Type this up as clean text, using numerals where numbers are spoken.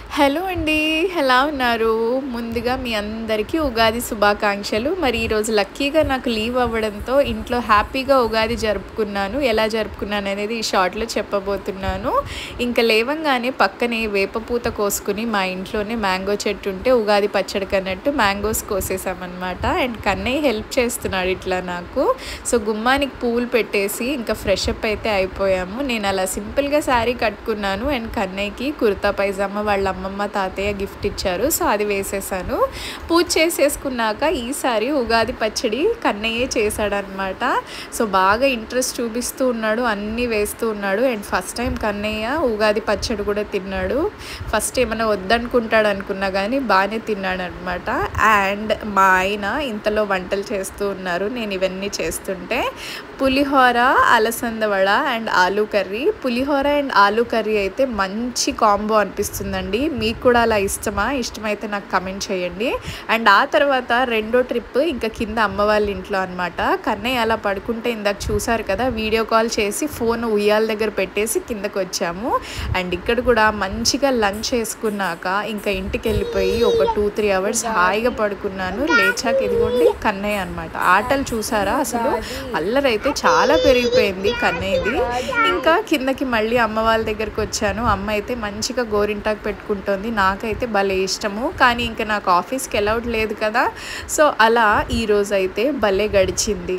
Hello అండి. ఎలా ఉన్నారు? ముందుగా మీ అందరికీ ఉగాది శుభాకాంక్షలు. మరి ఈరోజు లక్కీగా నాకు లీవ్ అవ్వడంతో ఇంట్లో హ్యాపీగా ఉగాది జరుపుకున్నాను. ఎలా జరుపుకున్నాననేది ఈ షార్ట్‌లో చెప్పబోతున్నాను. ఇంక లేవంగానే పక్కనే వేప పూత కోసుకొని మా ఇంట్లోనే మ్యాంగో చెట్టు ఉంటే ఉగాది పచ్చడికన్నట్టు మ్యాంగోస్ కోసేసామనమాట. అండ్ కన్నయ్య హెల్ప్ చేస్తున్నాడు ఇట్లా నాకు. సో, గుమ్మానికి పువ్వులు పెట్టేసి ఇంకా ఫ్రెష్ అప్ అయితే అయిపోయాము. నేను అలా సింపుల్‌గా శారీ కట్టుకున్నాను. అండ్ కన్నయ్యకి కుర్తా పైజామా వాళ్ళ అమ్మమ్మ తాతయ్య గిఫ్ట్ ఇచ్చారు. సో, అది వేసేసాను. పూజ చేసేసుకున్నాక ఈసారి ఉగాది పచ్చడి కన్నయ్యే చేశాడనమాట. సో, బాగా ఇంట్రెస్ట్ చూపిస్తూ ఉన్నాడు, అన్నీ వేస్తూ ఉన్నాడు. And first time Kannayya Ugadi పచ్చడి కూడా తిన్నాడు. ఫస్ట్ ఏమైనా వద్దనుకుంటాడు అనుకున్నా కానీ బాగానే తిన్నాడనమాట. అండ్ మా ఆయన ఇంతలో వంటలు చేస్తూ ఉన్నారు నేను ఇవన్నీ చేస్తుంటే. పులిహోర, అలసంద vada and aloo curry. Pulihora and aloo curry అయితే మంచి కాంబో అనిపిస్తుందండి. మీకు కూడా అలా ఇష్టమా? ఇష్టమైతే నాకు కమెంట్ చేయండి. అండ్ ఆ తర్వాత రెండో ట్రిప్ ఇంకా కింద అమ్మ వాళ్ళ ఇంట్లో అనమాట. కన్నయ్య అలా పడుకుంటే ఇందాక చూసారు కదా, వీడియో కాల్ చేసి ఫోన్ ఉయ్యాల దగ్గర పెట్టేసి కిందకు వచ్చాము. అండ్ ఇక్కడ కూడా మంచిగా లంచ్ చేసుకున్నాక ఇంకా ఇంటికి వెళ్ళిపోయి ఒక 2-3 అవర్స్ హాయిగా పడుకున్నాను. లేచాక ఇదిగోండి కన్నయ్య అనమాట. ఆటలు చూసారా, అసలు అల్లరైతే చాలా పెరిగిపోయింది కన్నయ్యది. ఇంకా కిందకి మళ్ళీ అమ్మ వాళ్ళ దగ్గరకు వచ్చాను. అమ్మ అయితే మంచిగా గోరింటాకు పెట్టుకుంటుంది. నాకైతే భలే ఇష్టము, కానీ ఇంకా నాకు ఆఫీస్కి అలౌడ్ లేదు కదా. సో, అలా ఈరోజు అయితే భలే గడిచింది.